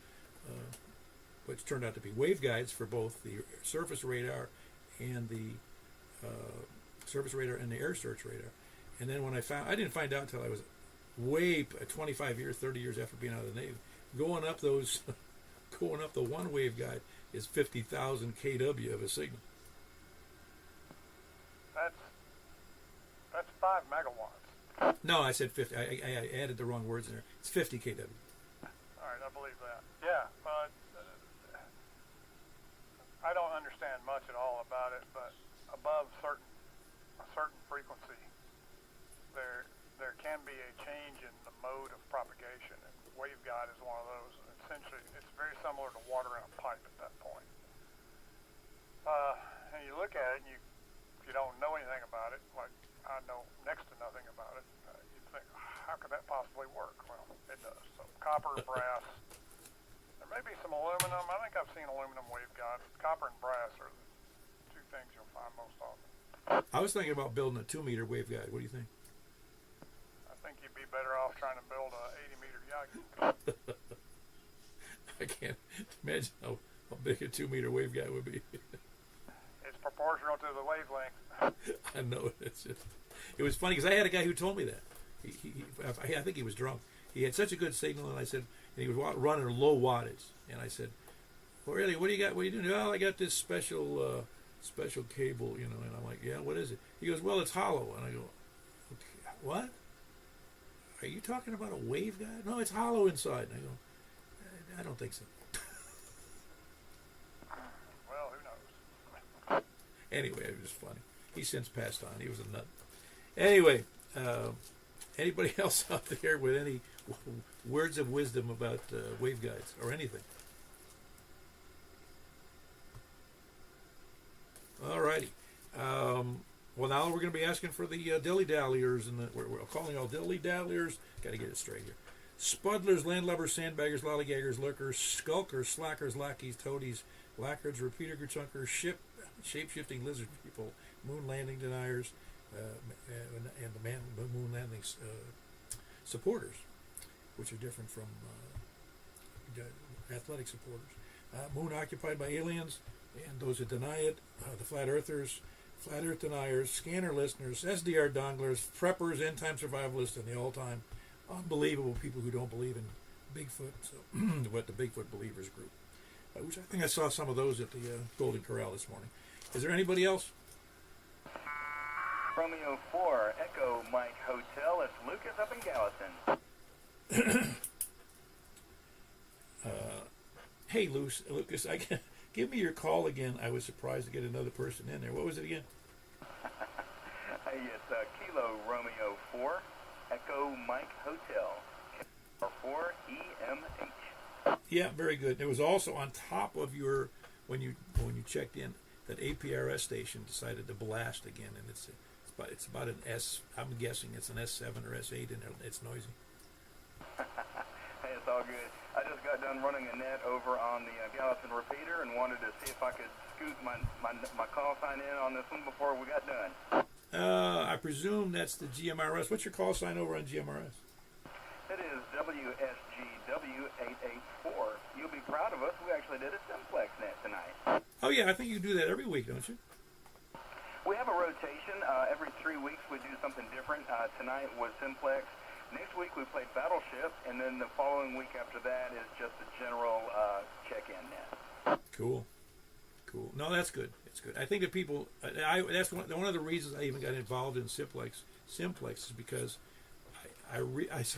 Speaker 1: which turned out to be waveguides for both the surface radar and the the air search radar. And then when I didn't find out until I was way 25 years, 30 years after being out of the Navy, going up the one waveguide is 50,000 kW of a signal.
Speaker 6: That's 5 megawatts.
Speaker 1: No, I said 50. I added the wrong words in there. It's 50 kW.
Speaker 6: All right, I believe that. Yeah, but I don't understand much at all about it. But above a certain frequency, there can be a change in the mode of propagation, and waveguide is one of those. Essentially, it's very similar to water in a pipe at that point. And you look at it, and if you don't know anything about it, like I know next to nothing about it, you'd think, how could that possibly work? Well, it does. So copper, brass. There may be some aluminum. I think I've seen aluminum waveguides. Copper and brass are the two things you'll find most often.
Speaker 1: I was thinking about building a 2-meter waveguide. What do you think?
Speaker 6: I think you'd be better off trying to build a 80-meter Yagi.
Speaker 1: I can't imagine how big a 2-meter waveguide would be.
Speaker 6: It's proportional to the wavelength.
Speaker 1: I know it was funny because I had a guy who told me that. I think he was drunk. He had such a good signal, and I said, and he was running low wattage, and I said, "Well, really, what do you got? What are you doing?" "Oh, I got this special cable, you know." And I'm like, "Yeah, what is it?" He goes, "Well, it's hollow." And I go, "Okay, what? Are you talking about a waveguide?" "No, it's hollow inside." And I go, "I don't think so."
Speaker 6: Well, who knows?
Speaker 1: Anyway, it was funny. He's since passed on. He was a nut. Anyway, anybody else out there with any words of wisdom about waveguides or anything? All righty. Well, now we're going to be asking for the dilly-dalliers, and we're calling all dilly-dalliers. Got to get it straight here. Spuddlers, landlubbers, sandbaggers, lollygaggers, lurkers, skulkers, slackers, lackeys, toadies, lackards, repeater chunkers, shape-shifting lizard people, moon landing deniers, and the moon landing supporters, which are different from athletic supporters. Moon occupied by aliens, and those who deny it, the flat earthers, flat earth deniers, scanner listeners, SDR donglers, preppers, end-time survivalists, and the all-time unbelievable people who don't believe in Bigfoot, so what the Bigfoot Believers group, which I think I saw some of those at the Golden Corral this morning. Is there anybody else?
Speaker 8: Romeo 4, Echo Mike Hotel. It's Lucas up in Gallatin.
Speaker 1: Hey, Lucas, give me your call again. I was surprised to get another person in there. What was it again?
Speaker 8: Hey, it's Kilo Romeo 4, Echo Mike Hotel. 4 EMH.
Speaker 1: Yeah, very good. It was also on top of your when you checked in that APRS station decided to blast again, and it's about an S. I'm guessing it's an S7 or S8, and it's noisy.
Speaker 8: Hey, it's all good. I just got done running a net over on the Gallatin repeater and wanted to see if I could scoot my call sign in on this one before we got done.
Speaker 1: I presume that's the GMRS. What's your call sign over on GMRS?
Speaker 8: It is WSGW884. You'll be proud of us. We actually did a Simplex net tonight.
Speaker 1: Oh, yeah, I think you do that every week, don't you?
Speaker 8: We have a rotation. Every 3 weeks we do something different. Tonight was Simplex. Next week we played Battleship, and then the following week after that is just a general check-in net.
Speaker 1: Cool. No, that's good. It's good. I think that people. That's one of the reasons I even got involved in Simplex is because I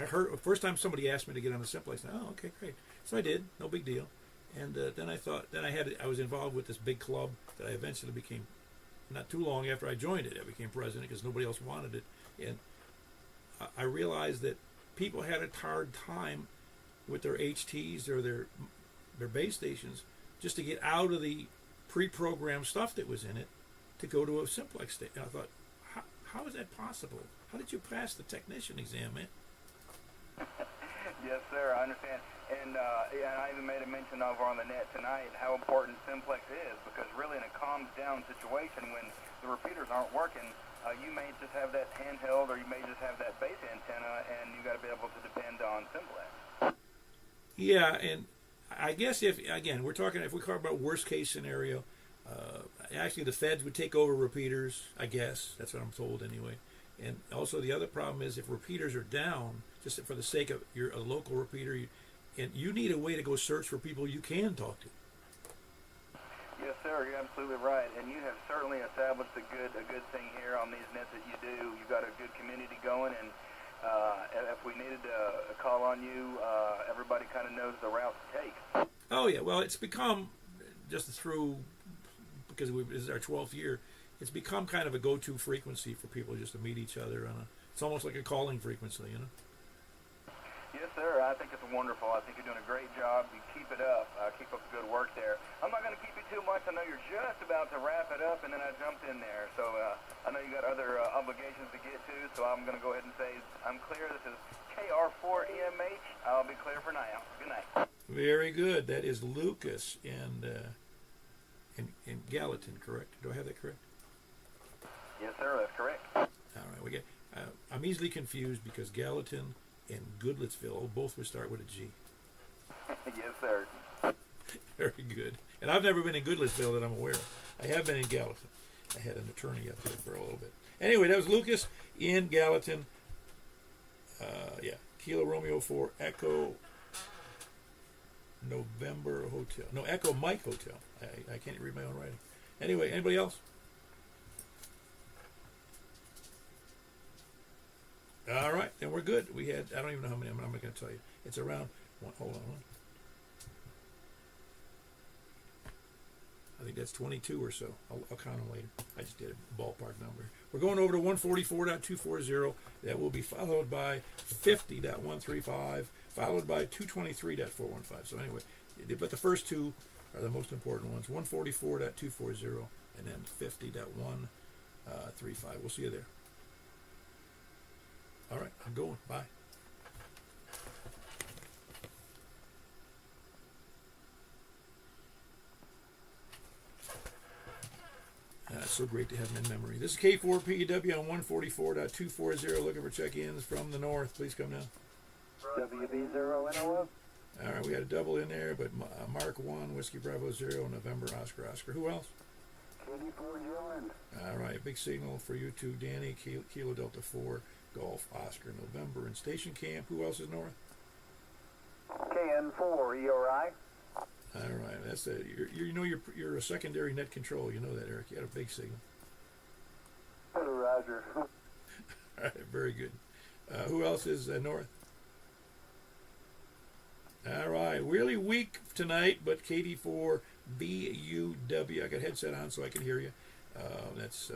Speaker 1: heard the first time somebody asked me to get on the Simplex. Oh, okay, great. So I did. No big deal. And then I thought. Then I was involved with this big club that I eventually became. Not too long after I joined it, I became president because nobody else wanted it, and I realized that people had a hard time with their HTs or their base stations just to get out of the pre-programmed stuff that was in it to go to a Simplex station. I thought, how is that possible? How did you pass the technician exam, man?
Speaker 8: Yes, sir, I understand. And I even made a mention over on the net tonight how important Simplex is, because really in a calmed down situation when the repeaters aren't working, you may just have that handheld or you may just have that base antenna, and you got to be able to depend on Simplex.
Speaker 1: Yeah, and I guess if we talk about worst case scenario, actually the feds would take over repeaters. I guess that's what I'm told anyway. And also the other problem is if repeaters are down, just for the sake of a local repeater, and you need a way to go search for people you can talk to.
Speaker 8: Yes, sir, you're absolutely right, and you have certainly established a good thing here on these nets that you do. You've got a good community going, and if we needed to call on you, everybody kind of knows the route to take.
Speaker 1: Oh yeah, well it's become just through because this is our 12th year. It's become kind of a go-to frequency for people just to meet each other it's almost like a calling frequency, you know.
Speaker 8: Yes, sir. I think it's wonderful. I think you're doing a great job. You keep it up. Keep up the good work there. I'm not going to keep you too much. I know you're just about to wrap it up, and then I jumped in there. So I know you got other obligations to get to, so I'm going to go ahead and say I'm clear. This is KR4EMH. I'll be clear for now. Good night.
Speaker 1: Very good. That is Lucas in Gallatin, correct? Do I have that correct?
Speaker 8: Yes, sir. That's correct.
Speaker 1: All right. I'm easily confused because Gallatin and Goodlettsville both would start with a G.
Speaker 8: Yes, sir.
Speaker 1: Very good. And I've never been in Goodlettsville that I'm aware of. I have been in Gallatin. I had an attorney up there for a little bit. Anyway, that was Lucas in Gallatin. Kilo Romeo 4 Echo November Hotel. No, Echo Mike Hotel. I can't read my own writing. Anyway, anybody else? All right, then we're good. We had, I don't even know how many, I'm not going to tell you. It's around, hold on. I think that's 22 or so. I'll count them later. I just did a ballpark number. We're going over to 144.240. That will be followed by 50.135, followed by 223.415. So anyway, but the first two are the most important ones. 144.240 and then 50.135. We'll see you there. All right, I'm going. Bye. It's so great to have them in memory. This is K4PW on 144.240. Looking for check-ins from the north. Please come down.
Speaker 3: WB0 NOF.
Speaker 1: All right, we got a double in there, but Mark 1, Whiskey Bravo 0, November Oscar. Who else?
Speaker 3: KD4 Joined.
Speaker 1: All right, big signal for you two, Danny. Kilo Delta 4, Golf Oscar, November. And Station Camp, who else is north?
Speaker 3: KN4 ERI.
Speaker 1: All right, that's it. You're a secondary net control. You know that, Eric. You had a big signal.
Speaker 3: Roger.
Speaker 1: All right, very good. Who else is north? All right, really weak tonight, but KD4 BUW. I got headset on so I can hear you. That's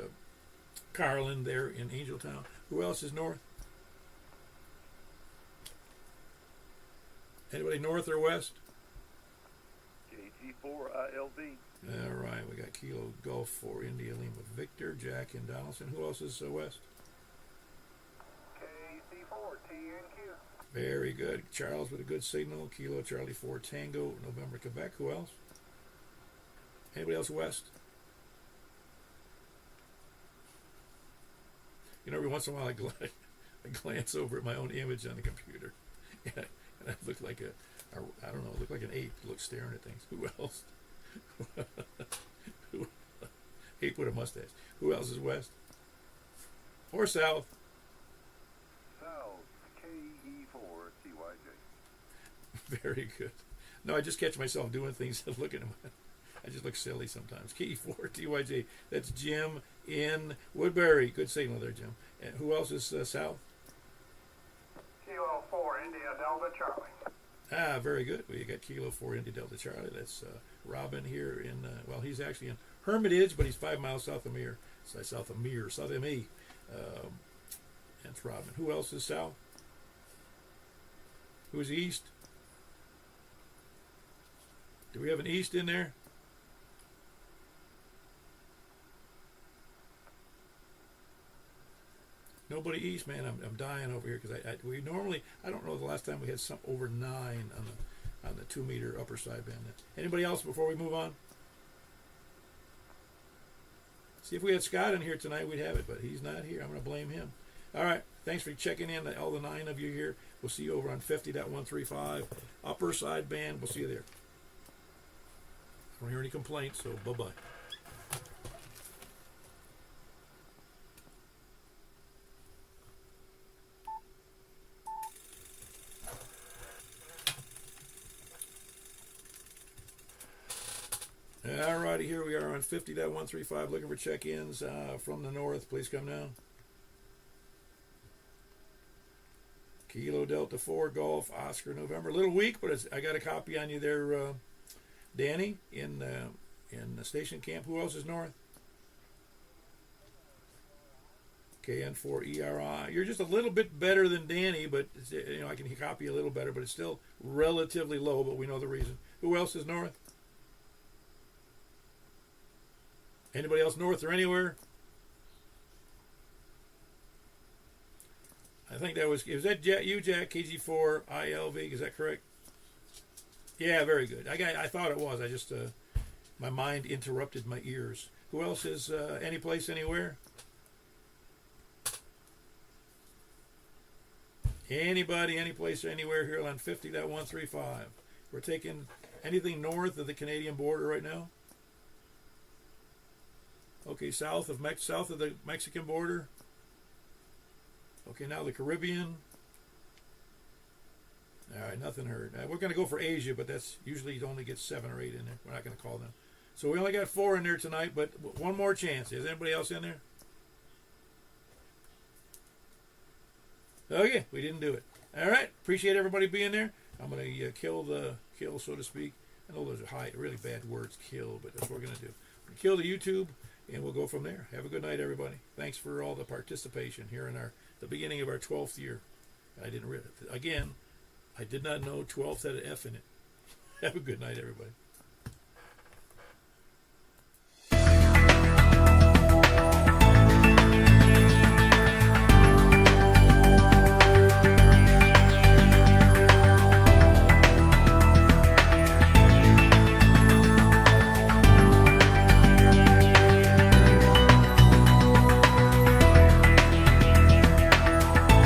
Speaker 1: Carlin there in Angeltown. Who else is north? Anybody north or west?
Speaker 5: KG4ILD.
Speaker 1: All right, we got Kilo Golf 4 India Lima Victor, Jack in Donaldson. Who else is west?
Speaker 5: KC4TNQ.
Speaker 1: Very good. Charles with a good signal. Kilo Charlie 4 Tango, November Quebec. Who else? Anybody else west? You know, every once in a while I glance over at my own image on the computer, and I look like look like an ape. Look staring at things. Who else? Ape with a mustache. Who else is west? Or south?
Speaker 5: South, KE4TYJ.
Speaker 1: Very good. No, I just catch myself doing things and looking at my, I just look silly sometimes. KE4TYJ. That's Jim in Woodbury. Good signal there, Jim. And who else is south?
Speaker 6: Kilo 4 India Delta Charlie.
Speaker 1: Ah, very good. We got Kilo 4 India Delta Charlie. That's Robin here in, he's actually in Hermitage, but he's 5 miles south of Mir. South of me. That's Robin. Who else is south? Who's east? Do we have an east in there? No nobody east, man. I'm dying over here because we normally, I don't know the last time we had some over 9 on the 2 meter upper sideband. Anybody else before we move on? See, if we had Scott in here tonight, we'd have it, but he's not here. I'm going to blame him. All right, thanks for checking in, all the 9 of you here. We'll see you over on 50.135 upper sideband. We'll see you there. I don't hear any complaints, so bye-bye. Alrighty, here we are on 50.135, looking for check-ins from the north. Please come down. Kilo Delta 4 Golf Oscar November. A little weak, but I got a copy on you there, Danny, in the station camp. Who else is north? KN4 ERI. You're just a little bit better than Danny, but I can copy a little better, but it's still relatively low, but we know the reason. Who else is north? Anybody else north or anywhere? I think that was that you, Jack, KG4 ILV, is that correct? Yeah, very good. I thought it was. I just my mind interrupted my ears. Who else is any place, anywhere? Anybody, any place, anywhere here on 50.135. We're taking anything north of the Canadian border right now. Okay, south of the Mexican border. Okay, now the Caribbean. All right, nothing heard. We're going to go for Asia, but that's usually you only get 7 or 8 in there. We're not going to call them. So we only got 4 in there tonight, but one more chance. Is anybody else in there? Okay, we didn't do it. All right, appreciate everybody being there. I'm going to kill, so to speak. I know those are really bad words, kill, but that's what we're going to do. We're going to kill the YouTube. And we'll go from there. Have a good night, everybody. Thanks for all the participation here in the beginning of our 12th year. I did not know 12th had an F in it. Have a good night, everybody.